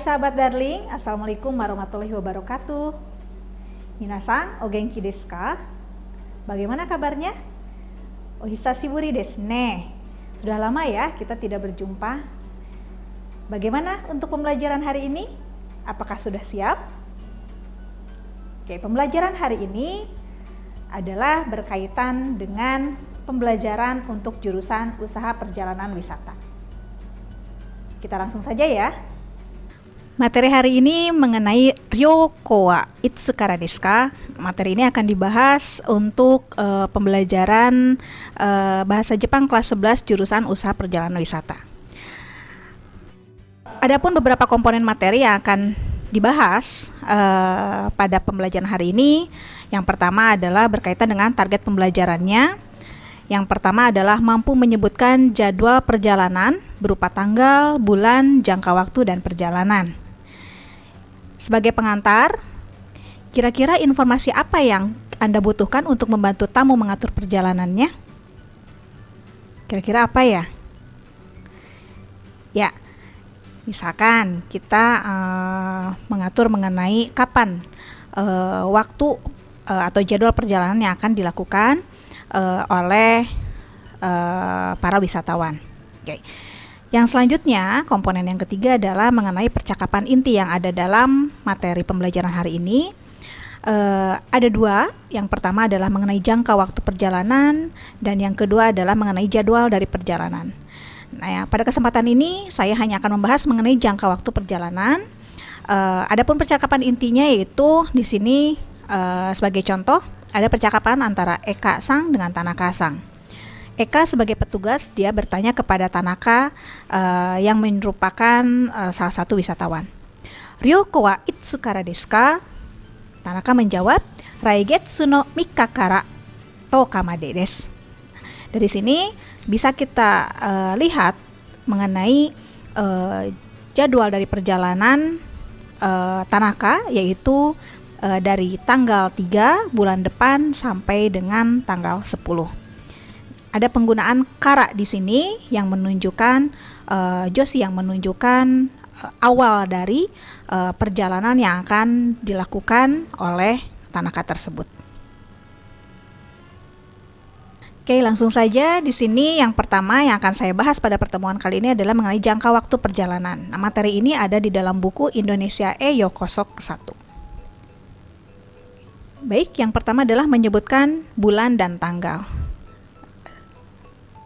sahabat darling, Assalamualaikum warahmatullahi wabarakatuh. Minasan, o genki desu ka? Bagaimana kabarnya? O hisashiburi desu ne. Sudah lama ya kita tidak berjumpa. Bagaimana untuk pembelajaran hari ini? Apakah sudah siap? Oke, pembelajaran hari ini adalah berkaitan dengan pembelajaran untuk jurusan usaha perjalanan wisata. Kita langsung saja ya. Materi hari ini mengenai Ryoko wa itsukara desu ka? Materi ini akan dibahas untuk pembelajaran bahasa Jepang kelas 11 jurusan usaha perjalanan wisata. Adapun beberapa komponen materi yang akan dibahas pada pembelajaran hari ini. Yang pertama adalah berkaitan dengan target pembelajarannya. Yang pertama adalah mampu menyebutkan jadwal perjalanan berupa tanggal, bulan, jangka waktu, dan perjalanan. Sebagai pengantar, kira-kira informasi apa yang Anda butuhkan untuk membantu tamu mengatur perjalanannya? Kira-kira apa ya? Ya, misalkan kita mengatur mengenai kapan waktu atau jadwal perjalanan yang akan dilakukan oleh para wisatawan. Oke. Yang selanjutnya, komponen yang ketiga adalah mengenai percakapan inti yang ada dalam materi pembelajaran hari ini. Ada dua. Yang pertama adalah mengenai jangka waktu perjalanan, dan yang kedua adalah mengenai jadwal dari perjalanan. Nah, ya, pada kesempatan ini saya hanya akan membahas mengenai jangka waktu perjalanan. Adapun percakapan intinya yaitu di sini sebagai contoh ada percakapan antara Eka-san dengan Tanaka-san. Eka sebagai petugas, dia bertanya kepada Tanaka yang merupakan salah satu wisatawan. Ryoko wa itsukara desu ka? Tanaka menjawab, Raigetsu no mika kara toka made desu. Dari sini bisa kita lihat mengenai jadwal dari perjalanan Tanaka, yaitu dari tanggal 3 bulan depan sampai dengan tanggal 10. Ada penggunaan kara di sini yang menunjukkan joshi yang menunjukkan awal dari perjalanan yang akan dilakukan oleh Tanaka tersebut. Oke, langsung saja di sini yang pertama yang akan saya bahas pada pertemuan kali ini adalah mengenai jangka waktu perjalanan. Nah, materi ini ada di dalam buku Indonesia Yokoso 1. Baik, yang pertama adalah menyebutkan bulan dan tanggal.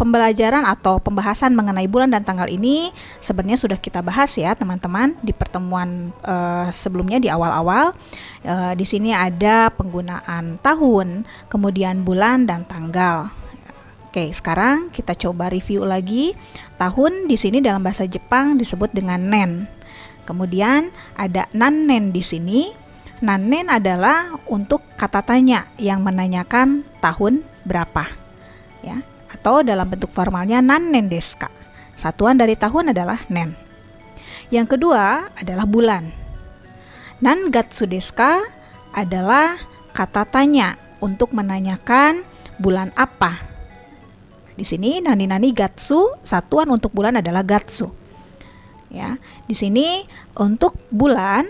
Pembelajaran atau pembahasan mengenai bulan dan tanggal ini sebenarnya sudah kita bahas ya teman-teman di pertemuan sebelumnya di awal-awal. Di sini ada penggunaan tahun, kemudian bulan dan tanggal. Oke, sekarang kita coba review lagi. Tahun di sini dalam bahasa Jepang disebut dengan nen. Kemudian ada nannen di sini. Nannen adalah untuk kata tanya yang menanyakan tahun berapa, ya. Atau dalam bentuk formalnya nannen desu ka. Satuan dari tahun adalah nen. Yang kedua adalah bulan. Nangatsu desu ka adalah kata tanya untuk menanyakan bulan apa. Di sini nani gatsu, satuan untuk bulan adalah gatsu. Ya, di sini untuk bulan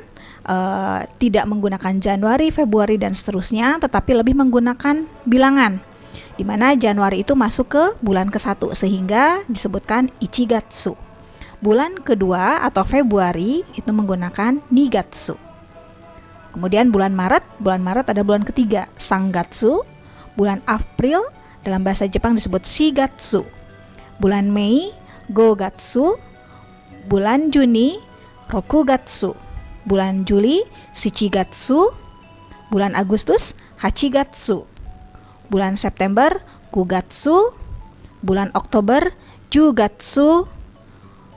tidak menggunakan Januari, Februari dan seterusnya, tetapi lebih menggunakan bilangan. Di mana Januari itu masuk ke bulan ke-1 sehingga disebutkan Ichigatsu. Bulan kedua atau Februari itu menggunakan Nigatsu. Kemudian bulan Maret ada bulan ketiga Sangatsu. Bulan April dalam bahasa Jepang disebut Shigatsu. Bulan Mei Gogatsu. Bulan Juni Rokugatsu. Bulan Juli Shichigatsu. Bulan Agustus Hachigatsu. Bulan September Kugatsu, bulan Oktober Jugatsu,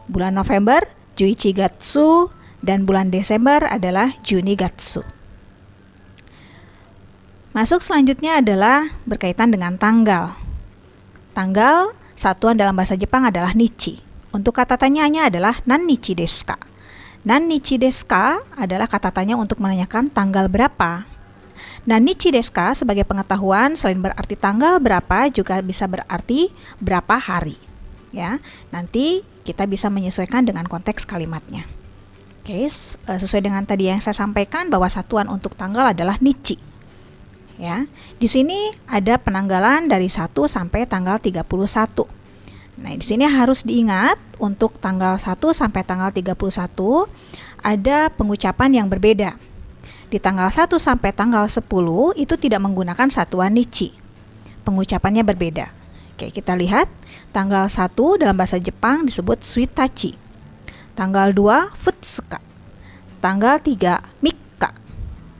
bulan November Juichigatsu, dan bulan Desember adalah Junigatsu. Masuk selanjutnya adalah berkaitan dengan tanggal. Tanggal satuan dalam bahasa Jepang adalah nichi. Untuk kata tanyanya adalah nannichi desu ka. Nannichi desu ka adalah kata tanya untuk menanyakan tanggal berapa. Nannichi desu ka sebagai pengetahuan selain berarti tanggal berapa juga bisa berarti berapa hari. Ya, nanti kita bisa menyesuaikan dengan konteks kalimatnya. Oke, sesuai dengan tadi yang saya sampaikan bahwa satuan untuk tanggal adalah nichi. Ya. Di sini ada penanggalan dari 1 sampai tanggal 31. Nah, di sini harus diingat untuk tanggal 1 sampai tanggal 31 ada pengucapan yang berbeda. Di tanggal 1 sampai tanggal 10 itu tidak menggunakan satuan nichi. Pengucapannya berbeda. Oke, kita lihat. Tanggal 1 dalam bahasa Jepang disebut suitachi. Tanggal 2 futsuka. Tanggal 3 mika.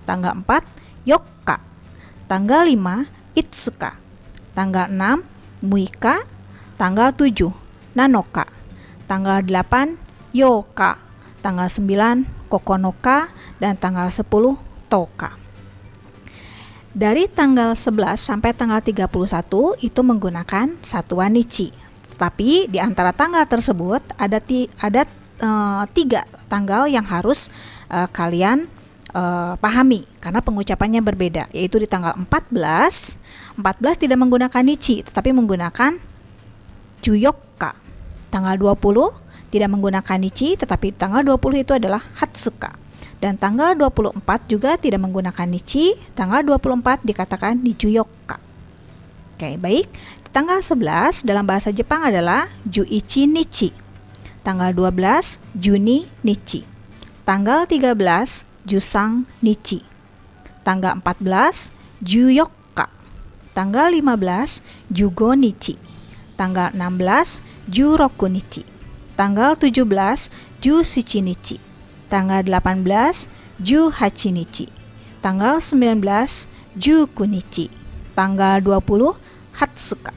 Tanggal 4 yokka. Tanggal 5 itsuka. Tanggal 6 muika. Tanggal 7 nanoka. Tanggal 8 yoka. Tanggal 9 kokonoka dan tanggal 10 toka. Dari tanggal 11 sampai tanggal 31 itu menggunakan satuan nichi. Tetapi di antara tanggal tersebut ada 3 tanggal yang harus kalian pahami karena pengucapannya berbeda, yaitu di tanggal 14 tidak menggunakan nichi tetapi menggunakan juyokka. Tanggal 20 tidak menggunakan nichi tetapi tanggal 20 itu adalah hatsuka. Dan tanggal 24 juga tidak menggunakan nichi, tanggal 24 dikatakan nijuyokka. Oke, baik. Tanggal 11 dalam bahasa Jepang adalah juichi nichi. Tanggal 12 Juni nichi. Tanggal 13 Jusang nichi. Tanggal 14 Juyokka. Tanggal 15 Jugo nichi. Tanggal 16 Juroku nichi. Tanggal 17 Jushichi nichi. Tanggal 18 Juhachi nichi. Tanggal 19 Juku nichi. Tanggal 20 Hatsuka.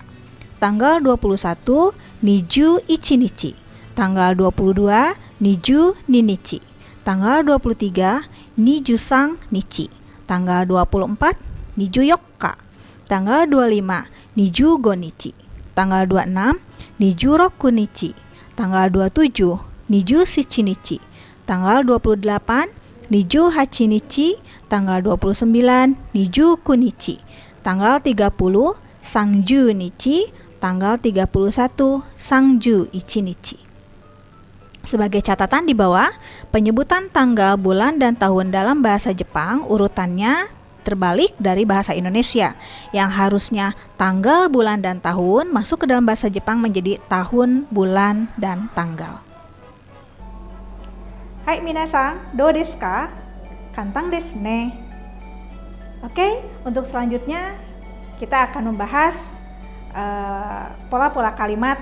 Tanggal 21 Niju ichi nichi. Tanggal 22 Niju ninichi. Tanggal 23 Nijusang nichi. Tanggal 24 Nijuyokka. Tanggal 25 Nijugo nichi. Tanggal 26 Nijuroku nichi. Tanggal 27 Nijushichi nichi. Tanggal 28 Nijuhachi nichi. Tanggal 29 Nijuku nichi. Tanggal 30 Sangju nichi. Tanggal 31 Sangju ichi nichi. Sebagai catatan di bawah, penyebutan tanggal, bulan, dan tahun dalam bahasa Jepang urutannya terbalik dari bahasa Indonesia, yang harusnya tanggal, bulan, dan tahun masuk ke dalam bahasa Jepang menjadi tahun, bulan, dan tanggal. Hai minasan, do desu ka? Kantang desu ne. Oke, untuk selanjutnya kita akan membahas pola-pola kalimat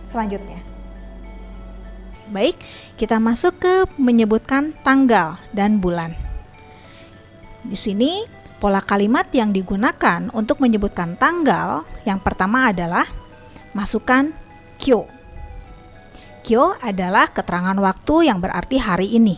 selanjutnya. Baik, kita masuk ke menyebutkan tanggal dan bulan. Di sini pola kalimat yang digunakan untuk menyebutkan tanggal yang pertama adalah masukkan kyo. Kyo adalah keterangan waktu yang berarti hari ini.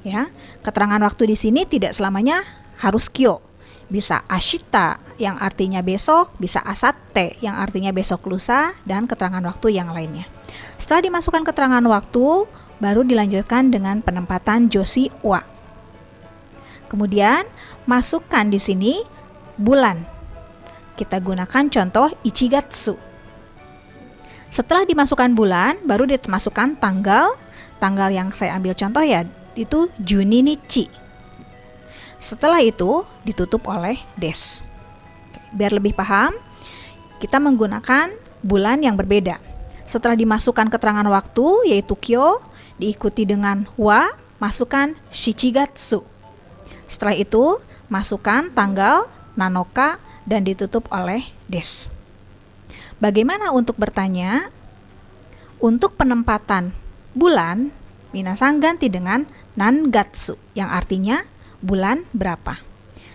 Ya, keterangan waktu di sini tidak selamanya harus kyo. Bisa ashita yang artinya besok, bisa asate yang artinya besok lusa, dan keterangan waktu yang lainnya. Setelah dimasukkan keterangan waktu, baru dilanjutkan dengan penempatan joshi wa. Kemudian masukkan di sini bulan. Kita gunakan contoh ichigatsu. Setelah dimasukkan bulan, baru dimasukkan tanggal. Tanggal yang saya ambil contoh ya, itu Juni nichi. Setelah itu ditutup oleh des. Biar lebih paham, kita menggunakan bulan yang berbeda. Setelah dimasukkan keterangan waktu yaitu kyo, diikuti dengan wa, masukkan shichigatsu. Setelah itu masukkan tanggal nanoka dan ditutup oleh des. Bagaimana untuk bertanya? Untuk penempatan bulan, minasan ganti dengan nangatsu yang artinya bulan berapa.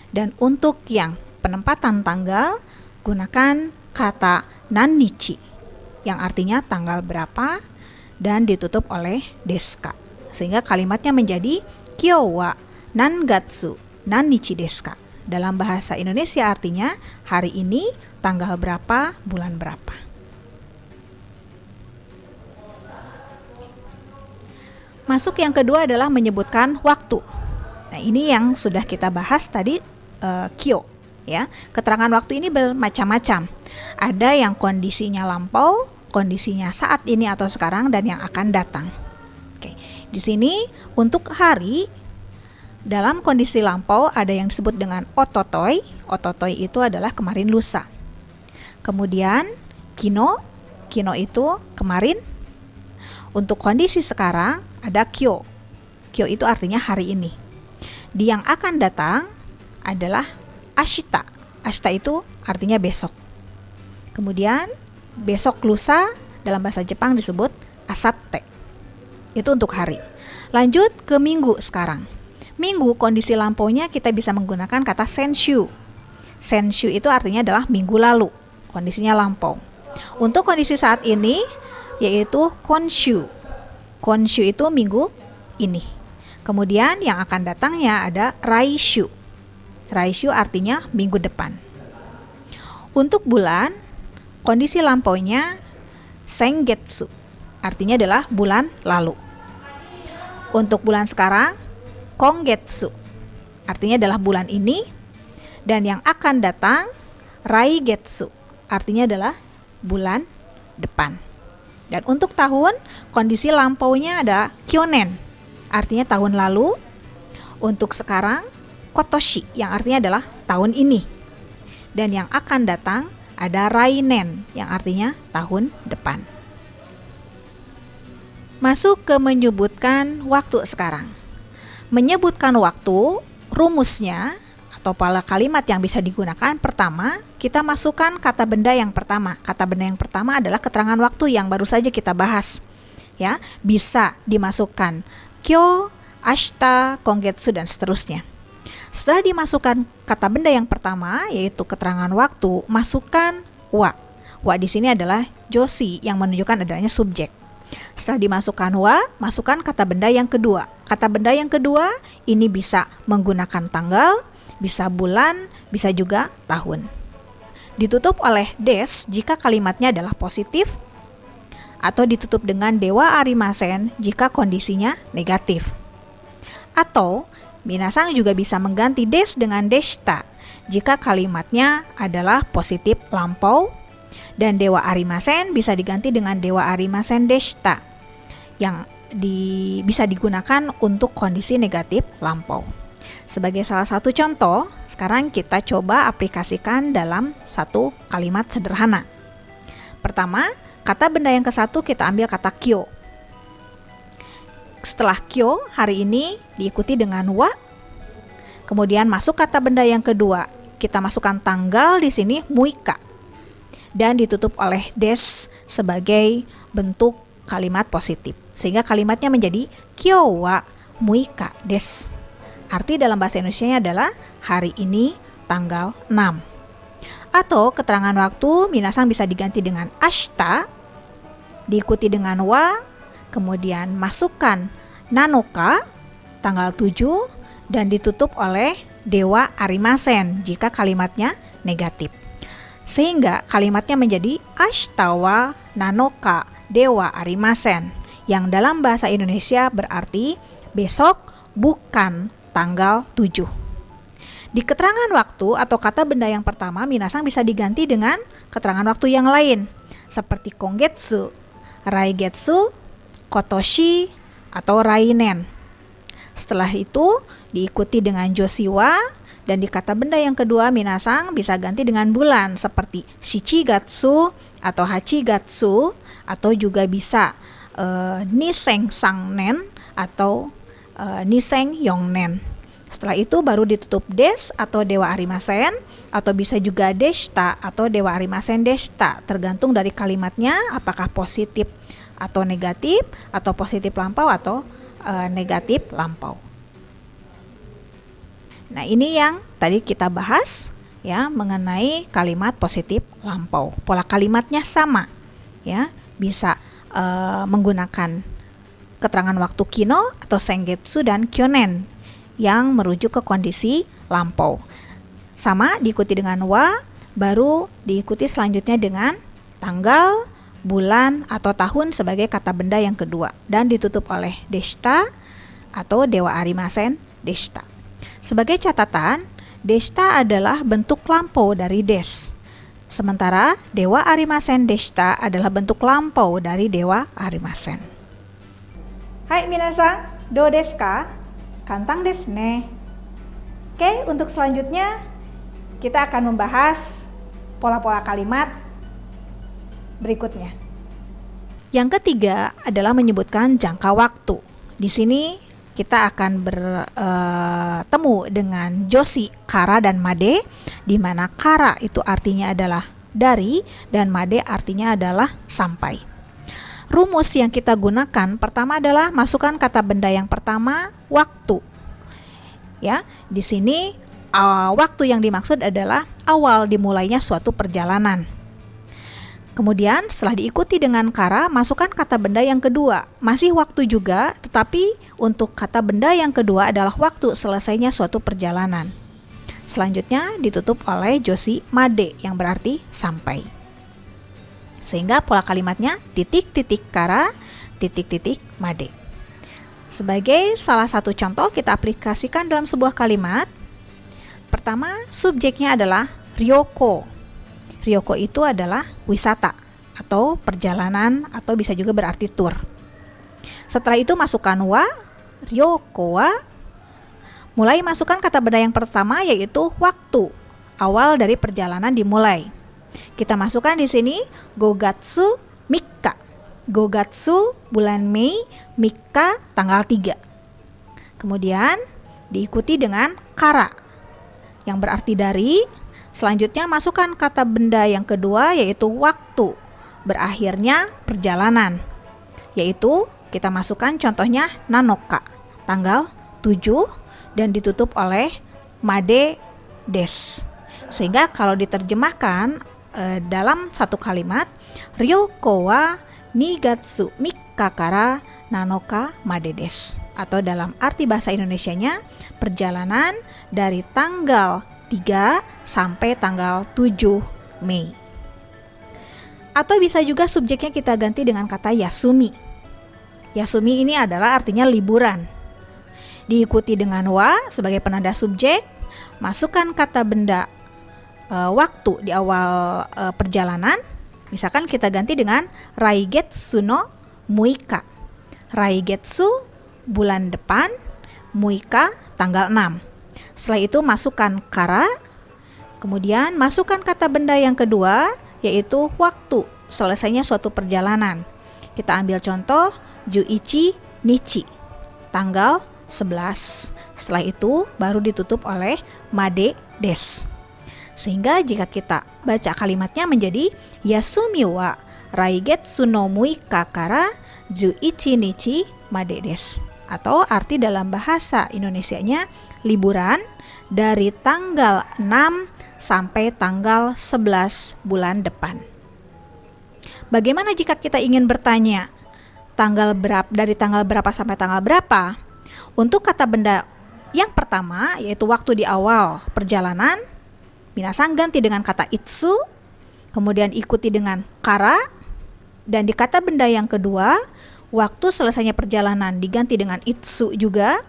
Dan untuk yang penempatan tanggal, gunakan kata nannichi yang artinya tanggal berapa dan ditutup oleh deska. Sehingga kalimatnya menjadi kyo wa nangatsu nannichi desu ka. Dalam bahasa Indonesia artinya hari ini tanggal berapa, bulan berapa. Masuk yang kedua adalah menyebutkan waktu. Nah, ini yang sudah kita bahas tadi, kyo, ya. Keterangan waktu ini bermacam-macam. Ada yang kondisinya lampau, kondisinya saat ini atau sekarang, dan yang akan datang. Oke. Di sini untuk hari dalam kondisi lampau ada yang disebut dengan ototoi. Ototoi itu adalah kemarin lusa. Kemudian kino, kino itu kemarin. Untuk kondisi sekarang ada kyo. Kyo itu artinya hari ini. Di yang akan datang adalah ashita. Ashita itu artinya besok. Kemudian besok lusa dalam bahasa Jepang disebut asatte. Itu untuk hari. Lanjut ke minggu sekarang. Minggu kondisi lampaunya kita bisa menggunakan kata senshu. Senshu itu artinya adalah minggu lalu. Kondisinya lampau. Untuk kondisi saat ini yaitu konshu. Konshu itu minggu ini. Kemudian yang akan datangnya ada raishu. Raishu artinya minggu depan. Untuk bulan, kondisi lampaunya sengetsu. Artinya adalah bulan lalu. Untuk bulan sekarang, kongetsu. Artinya adalah bulan ini. Dan yang akan datang, raigetsu. Artinya adalah bulan depan. Dan untuk tahun, kondisi lampaunya ada kyonen. Artinya tahun lalu. Untuk sekarang, kotoshi. Yang artinya adalah tahun ini. Dan yang akan datang ada rainen. Yang artinya tahun depan. Masuk ke menyebutkan waktu sekarang. Menyebutkan waktu, rumusnya atau pola kalimat yang bisa digunakan, pertama, kita masukkan kata benda yang pertama. Kata benda yang pertama adalah keterangan waktu yang baru saja kita bahas. Ya, bisa dimasukkan kyo, ashita, kongetsu, dan seterusnya. Setelah dimasukkan kata benda yang pertama, yaitu keterangan waktu, masukkan wa. Wa di sini adalah joshi yang menunjukkan adanya subjek. Setelah dimasukkan wa, masukkan kata benda yang kedua. Kata benda yang kedua ini bisa menggunakan tanggal, bisa bulan, bisa juga tahun. Ditutup oleh des jika kalimatnya adalah positif, atau ditutup dengan dewa arimasen jika kondisinya negatif. Atau minasang juga bisa mengganti des dengan deshita jika kalimatnya adalah positif lampau, dan dewa arimasen bisa diganti dengan dewa arimasen deshita yang bisa digunakan untuk kondisi negatif lampau. Sebagai salah satu contoh, sekarang kita coba aplikasikan dalam satu kalimat sederhana. Pertama, kata benda yang ke-1 kita ambil kata kyo. Setelah kyo, hari ini diikuti dengan wa. Kemudian masuk kata benda yang kedua, kita masukkan tanggal di sini muika. Dan ditutup oleh des sebagai bentuk kalimat positif. Sehingga kalimatnya menjadi kyo wa muika des. Arti dalam bahasa Indonesianya adalah hari ini tanggal 6. Atau keterangan waktu minasang bisa diganti dengan ashita, diikuti dengan wa, kemudian masukkan nanoka, tanggal 7, dan ditutup oleh dewa arimasen jika kalimatnya negatif. Sehingga kalimatnya menjadi ashita wa nanoka dewa arimasen, yang dalam bahasa Indonesia berarti besok bukan tanggal 7. Di keterangan waktu atau kata benda yang pertama, minasang bisa diganti dengan keterangan waktu yang lain, seperti kongetsu, raigetsu, kotoshi, atau rainen. Setelah itu diikuti dengan joshiwa, dan di kata benda yang kedua minasang bisa ganti dengan bulan, seperti shichigatsu atau hachigatsu, atau juga bisa niseng sangnen atau niseng yongnen. Setelah itu baru ditutup des atau dewa arimasen, atau bisa juga deshita atau dewa arimasen deshita, tergantung dari kalimatnya apakah positif atau negatif, atau positif lampau atau negatif lampau. Nah, ini yang tadi kita bahas ya mengenai kalimat positif lampau. Pola kalimatnya sama ya, bisa menggunakan keterangan waktu kino atau sengetsu dan kyonen yang merujuk ke kondisi lampau. Sama diikuti dengan wa, baru diikuti selanjutnya dengan tanggal, bulan, atau tahun sebagai kata benda yang kedua, dan ditutup oleh deshita atau dewa arimasen deshita. Sebagai catatan, deshita adalah bentuk lampau dari des. Sementara dewa arimasen deshita adalah bentuk lampau dari dewa arimasen. Hai minasan, do desu ka? Kantang desu ne. Oke, untuk selanjutnya kita akan membahas pola-pola kalimat berikutnya. Yang ketiga adalah menyebutkan jangka waktu. Di sini kita akan bertemu dengan joshi, kara, dan made, di mana kara itu artinya adalah dari dan made artinya adalah sampai. Rumus yang kita gunakan pertama adalah masukkan kata benda yang pertama, waktu. Ya, di sini waktu yang dimaksud adalah awal dimulainya suatu perjalanan. Kemudian setelah diikuti dengan kara, masukkan kata benda yang kedua. Masih waktu juga, tetapi untuk kata benda yang kedua adalah waktu selesainya suatu perjalanan. Selanjutnya ditutup oleh joshi made yang berarti sampai. Sehingga pola kalimatnya titik-titik kara, titik-titik made. Sebagai salah satu contoh kita aplikasikan dalam sebuah kalimat. Pertama, subjeknya adalah ryoko. Ryoko itu adalah wisata atau perjalanan atau bisa juga berarti tour. Setelah itu masukkan wa, ryoko wa. Mulai masukkan kata benda yang pertama yaitu waktu. Awal dari perjalanan dimulai. Kita masukkan di sini Gogatsu Mika. Gogatsu bulan Mei, Mika tanggal 3. Kemudian diikuti dengan kara yang berarti dari. Selanjutnya masukkan kata benda yang kedua yaitu waktu. Berakhirnya perjalanan. Yaitu kita masukkan contohnya nanoka, tanggal 7 dan ditutup oleh made des. Sehingga kalau diterjemahkan dalam satu kalimat, ryoko wa nigatsu mika kara nanoka made desu. Atau dalam arti bahasa Indonesianya, perjalanan dari tanggal 3 sampai tanggal 7 Mei. Atau bisa juga subjeknya kita ganti dengan kata yasumi. Yasumi ini adalah artinya liburan. Diikuti dengan wa sebagai penanda subjek, masukkan kata benda waktu di awal perjalanan. Misalkan kita ganti dengan raigetsu no muika. Raigetsu bulan depan, muika tanggal 6. Setelah itu masukkan kara. Kemudian masukkan kata benda yang kedua yaitu waktu selesainya suatu perjalanan. Kita ambil contoh juichi nichi, tanggal 11. Setelah itu baru ditutup oleh made des. Sehingga jika kita baca kalimatnya menjadi yasumi wa raigetsu no muika kara juichi nichi made desu. Atau arti dalam bahasa Indonesianya liburan dari tanggal 6 sampai tanggal 11 bulan depan. Bagaimana jika kita ingin bertanya dari tanggal berapa sampai tanggal berapa? Untuk kata benda yang pertama yaitu waktu di awal perjalanan, minasan ganti dengan kata itsu, kemudian ikuti dengan kara, dan di kata benda yang kedua, waktu selesainya perjalanan diganti dengan itsu juga,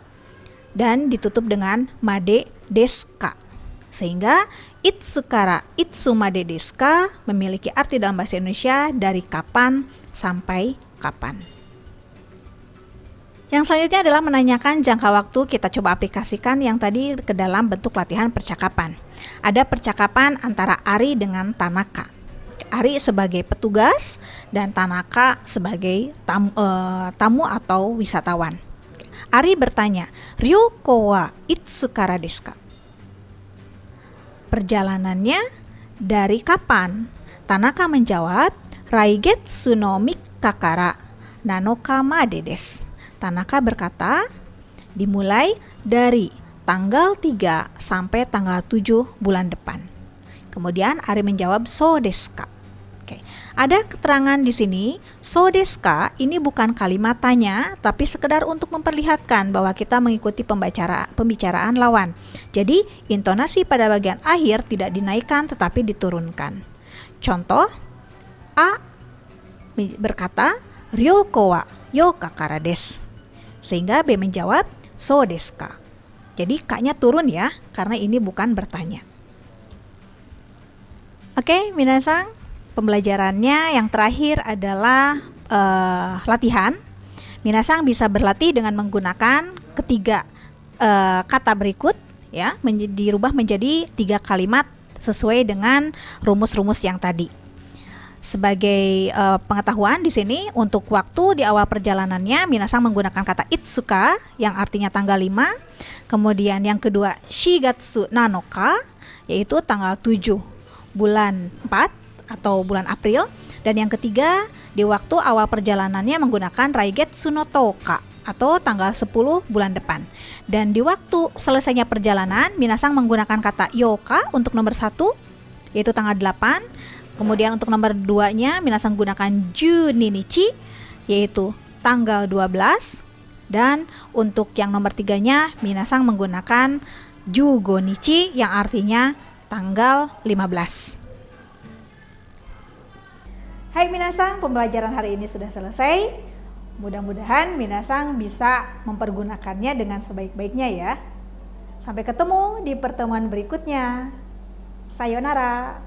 dan ditutup dengan made deska. Sehingga itsukara itsu made deska memiliki arti dalam bahasa Indonesia dari kapan sampai kapan. Yang selanjutnya adalah menanyakan jangka waktu. Kita coba aplikasikan yang tadi ke dalam bentuk latihan percakapan. Ada percakapan antara Ari dengan Tanaka. Ari sebagai petugas dan Tanaka sebagai tamu atau wisatawan. Ari bertanya, "Ryoko wa itsukara desu ka?" Perjalanannya dari kapan? Tanaka menjawab, "Raigetsu no mika kara nanoka made desu." Tanaka berkata, dimulai dari tanggal 3 sampai tanggal 7 bulan depan. Kemudian Ari menjawab, "So desu ka?" Oke. Ada keterangan di sini, "So desu ka" ini bukan kalimat tanya, tapi sekedar untuk memperlihatkan bahwa kita mengikuti pembicaraan lawan. Jadi, intonasi pada bagian akhir tidak dinaikkan tetapi diturunkan. Contoh, A berkata, "Ryoko wa yoka kara desu." Sehingga B menjawab, "So desu ka?" Jadi K-nya turun ya, karena ini bukan bertanya. Oke, minasan, pembelajarannya yang terakhir adalah latihan. Minasang bisa berlatih dengan menggunakan ketiga kata berikut ya, dirubah menjadi 3 kalimat sesuai dengan rumus-rumus yang tadi. Sebagai pengetahuan di sini, untuk waktu di awal perjalanannya minasang menggunakan kata itsuka yang artinya tanggal 5. Kemudian yang kedua shigatsu nanoka yaitu tanggal 7 bulan 4 atau bulan April. Dan yang ketiga, di waktu awal perjalanannya menggunakan raigetsu no toka atau tanggal 10 bulan depan. Dan di waktu selesainya perjalanan, minasang menggunakan kata yoka untuk nomor 1 yaitu tanggal 8. Kemudian untuk nomor 2-nya minasang gunakan juninichi yaitu tanggal 12. Dan untuk yang nomor 3-nya minasang menggunakan jugonichi yang artinya tanggal 15. Hai minasang, pembelajaran hari ini sudah selesai. Mudah-mudahan minasang bisa mempergunakannya dengan sebaik-baiknya ya. Sampai ketemu di pertemuan berikutnya. Sayonara.